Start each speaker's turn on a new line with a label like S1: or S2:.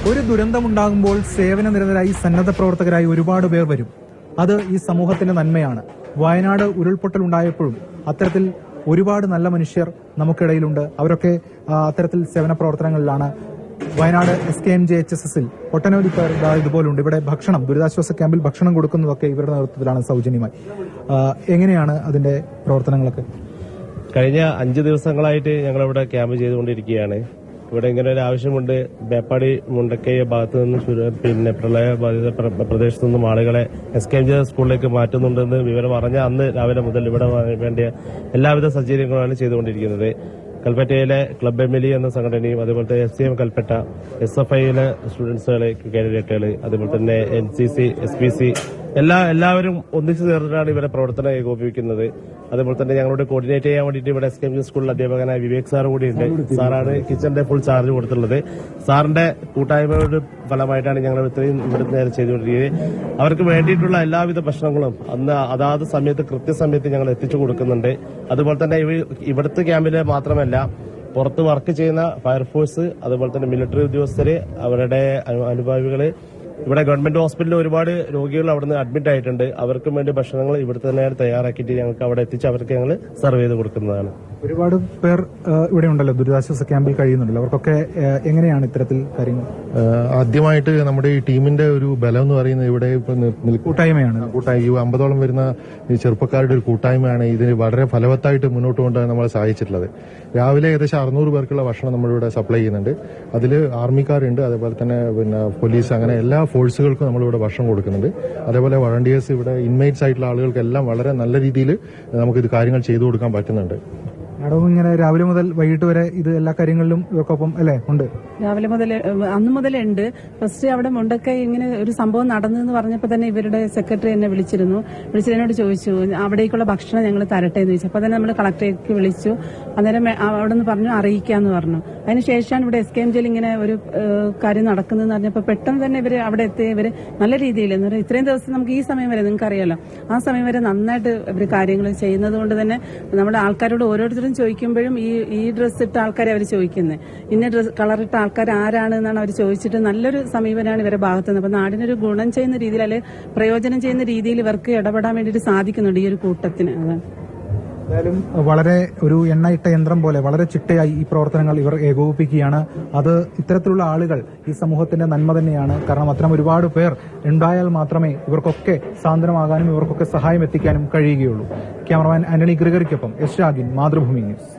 S1: ഒരു ദുരന്തമുണ്ടാകുമ്പോൾ സേവന നിരതരായി സന്നദ്ധ പ്രവർത്തകരായി ഒരുപാട് പേർ വരും. അത് ഈ സമൂഹത്തിന്റെ നന്മയാണ്. വയനാട് ഉരുൾപൊട്ടൽ ഉണ്ടായപ്പോഴും അത്തരത്തിൽ ഒരുപാട് നല്ല മനുഷ്യർ നമുക്കിടയിലുണ്ട്. അവരൊക്കെ അത്തരത്തിൽ സേവന പ്രവർത്തനങ്ങളിലാണ്. വയനാട് SKMJHSS ഒട്ടനവധി പേർ ഇതുപോലുണ്ട്. ഇവിടെ ഭക്ഷണം, ദുരിതാശ്വാസ ക്യാമ്പിൽ ഭക്ഷണം കൊടുക്കുന്നതൊക്കെ ഇവരുടെ നേതൃത്വത്തിലാണ് സൗജന്യമായി. എങ്ങനെയാണ് അതിന്റെ പ്രവർത്തനങ്ങളൊക്കെ?
S2: കഴിഞ്ഞ 5 ദിവസങ്ങളായിട്ട് ഞങ്ങളിവിടെ ക്യാമ്പ് ചെയ്തുകൊണ്ടിരിക്കുകയാണ്. ഇവിടെ ഇങ്ങനെ ഒരു ആവശ്യമുണ്ട്. മേപ്പാടി മുണ്ടക്കൈ ഭാഗത്തു നിന്നും പ്രളയബാധിത പ്രദേശത്തു നിന്നും ആളുകളെ SKMJ സ്കൂളിലേക്ക് മാറ്റുന്നുണ്ടെന്ന് വിവരം അറിഞ്ഞ അന്ന് രാവിലെ മുതൽ ഇവിടെ വേണ്ടിയ എല്ലാവിധ സജ്ജീകരണങ്ങളാണ് ചെയ്തുകൊണ്ടിരിക്കുന്നത്. കൽപ്പറ്റയിലെ ക്ലബ് MLE എന്ന സംഘടനയും അതുപോലെ SCM കൽപ്പറ്റ, SFIയിലെ സ്റ്റുഡൻസുകളെ, കാൻഡിഡേറ്റുകൾ, അതുപോലെ തന്നെ NCC, SPC എല്ലാവരും ഒന്നിച്ചു ചേർന്നിട്ടാണ് ഇവരെ പ്രവർത്തനം ഏകോപിപ്പിക്കുന്നത്. അതുപോലെ തന്നെ ഞങ്ങളോട് കോർഡിനേറ്റ് ചെയ്യാൻ വേണ്ടിയിട്ട് ഇവിടെ SKMJ സ്കൂളിൽ അധ്യാപകനായ വിവേക് സാർ കൂടിയുണ്ട്. സാറാണ് കിച്ചന്റെ ഫുൾ ചാർജ് കൊടുത്തുള്ളത്. സാറിന്റെ കൂട്ടായ്മയുടെ ഫലമായിട്ടാണ് ഞങ്ങൾ ഇത്രയും ഇവിടുത്തെ നേരെ ചെയ്തുകൊണ്ടിരിക്കുന്നത്. അവർക്ക് വേണ്ടിയിട്ടുള്ള എല്ലാവിധ ഭക്ഷണങ്ങളും അതാത് സമയത്ത് കൃത്യസമയത്ത് ഞങ്ങൾ എത്തിച്ചു കൊടുക്കുന്നുണ്ട്. അതുപോലെ തന്നെ ഇവിടുത്തെ ക്യാമ്പില് മാത്രമല്ല, പുറത്ത് വർക്ക് ചെയ്യുന്ന ഫയർഫോഴ്സ്, അതുപോലെ തന്നെ മിലിറ്ററി ഉദ്യോഗസ്ഥര്, അവരുടെ അനുഭാവികള്, ഇവിടെ ഗവൺമെന്റ് ഹോസ്പിറ്റലിൽ ഒരുപാട് രോഗികൾ അവിടുന്ന് അഡ്മിറ്റ് ആയിട്ടുണ്ട്. അവർക്കും വേണ്ടി ഭക്ഷണങ്ങൾ ഇവിടുത്തെ തന്നെയാണ് തയ്യാറാക്കിയിട്ട് ഞങ്ങൾക്ക് അവിടെ എത്തിച്ച് അവർക്ക് ഞങ്ങൾ സെർവ് ചെയ്ത് കൊടുക്കുന്നതാണ്.
S1: ഒരുപാട് പേർ ഇവിടെ ഉണ്ടല്ലോ, ദുരിതാശ്വാസ ക്യാമ്പിൽ കഴിയുന്നുണ്ടല്ലോ. അവർക്കൊക്കെ എങ്ങനെയാണ് ഇത്തരത്തിൽ കാര്യങ്ങൾ?
S3: ആദ്യമായിട്ട് നമ്മുടെ ഈ ടീമിന്റെ ഒരു ബലം എന്ന് പറയുന്നത് ഇവിടെ
S1: കൂട്ടായ്മയാണ്.
S3: 50ഓളം വരുന്ന ചെറുപ്പക്കാരുടെ ഒരു കൂട്ടായ്മയാണ് ഇതിന് വളരെ ഫലവത്തായിട്ട് മുന്നോട്ട് കൊണ്ടുപോകാൻ നമ്മളെ സഹായിച്ചിട്ടുള്ളത്. രാവിലെ ഏകദേശം 600 പേർക്കുള്ള ഭക്ഷണം നമ്മളിവിടെ സപ്ലൈ ചെയ്യുന്നുണ്ട്. അതിൽ ആർമിക്കാരുണ്ട്, അതേപോലെ തന്നെ പോലീസ്, അങ്ങനെ എല്ലാ ഫോഴ്സുകൾക്കും നമ്മളിവിടെ ഭക്ഷണം കൊടുക്കുന്നുണ്ട്. അതേപോലെ വളണ്ടിയേഴ്സ്, ഇവിടെ ഇൻമേറ്റ്സ് ആയിട്ടുള്ള ആളുകൾക്കെല്ലാം വളരെ നല്ല രീതിയിൽ നമുക്കിത് കാര്യങ്ങൾ ചെയ്തു കൊടുക്കാൻ പറ്റുന്നുണ്ട്.
S1: മാഡം ഇങ്ങനെ രാവിലെ മുതൽ വൈകിട്ട് വരെ ഇത് എല്ലാ കാര്യങ്ങളിലും ഇവർക്കൊപ്പം അല്ലേ ഉണ്ട്?
S4: രാവിലെ മുതൽ അന്ന് മുതലുണ്ട്. ഫസ്റ്റ് അവിടെ മുണ്ടക്കൈ ഇങ്ങനെ ഒരു സംഭവം നടന്നെന്ന് പറഞ്ഞപ്പോൾ തന്നെ ഇവരുടെ സെക്രട്ടറി എന്നെ വിളിച്ചതിനോട് ചോദിച്ചു അവിടേക്കുള്ള ഭക്ഷണം ഞങ്ങൾ തരട്ടെ എന്ന് ചോദിച്ചു. അപ്പോൾ തന്നെ നമ്മൾ കളക്ടറേറ്റ് വിളിച്ചു. അന്നേരം അവിടെ നിന്ന് പറഞ്ഞു അറിയിക്കാന്ന് പറഞ്ഞു. അതിനുശേഷമാണ് ഇവിടെ SKMJയിൽ ഇങ്ങനെ ഒരു കാര്യം നടക്കുന്നതെന്ന് പറഞ്ഞപ്പോൾ പെട്ടെന്ന് തന്നെ ഇവർ അവിടെ എത്തി. ഇവർ നല്ല രീതിയിൽ എന്ന് പറഞ്ഞാൽ ഇത്രയും ദിവസം നമുക്ക് ഈ സമയം വരെ നിങ്ങൾക്ക് അറിയാലോ, ആ സമയം വരെ നന്നായിട്ട് ഇവർ കാര്യങ്ങൾ ചെയ്യുന്നത് കൊണ്ട് തന്നെ നമ്മുടെ ആൾക്കാരോട് ഓരോരുത്തരും ചോദിക്കുമ്പോഴും ഈ ഡ്രസ്സ് ഇട്ട ആൾക്കാരെ അവർ ചോദിക്കുന്നത്, ഇന്ന ഡ്രസ് കളറിട്ട ആൾക്കാർ ആരാണ് എന്നാണ് അവർ ചോദിച്ചിട്ട് നല്ലൊരു സമീപനമാണ് ഇവരുടെ ഭാഗത്തുനിന്ന്. അപ്പൊ നാടിനൊരു ഗുണം ചെയ്യുന്ന രീതിയിൽ, അല്ലെങ്കിൽ പ്രയോജനം ചെയ്യുന്ന രീതിയിൽ ഇവർക്ക് ഇടപെടാൻ വേണ്ടിയിട്ട് സാധിക്കുന്നുണ്ട് ഈ ഒരു കൂട്ടത്തിന്.
S1: എന്തായാലും വളരെ ഒരു എണ്ണയിട്ട യന്ത്രം പോലെ വളരെ ചിട്ടയായി ഈ പ്രവർത്തനങ്ങൾ ഇവർ ഏകോപിപ്പിക്കുകയാണ്. അത് ഇത്തരത്തിലുള്ള ആളുകൾ ഈ സമൂഹത്തിന്റെ നന്മ തന്നെയാണ്. കാരണം അത്തരം ഒരുപാട് പേർ ഉണ്ടായാൽ മാത്രമേ ഇവർക്കൊക്കെ സാന്ത്വനമാകാനും ഇവർക്കൊക്കെ സഹായം എത്തിക്കാനും കഴിയുകയുള്ളൂ. ക്യാമറമാൻ ആന്റണി ഗ്രിഗറിക്കൊപ്പം എസ് ഷാഗിൻ, മാതൃഭൂമി ന്യൂസ്.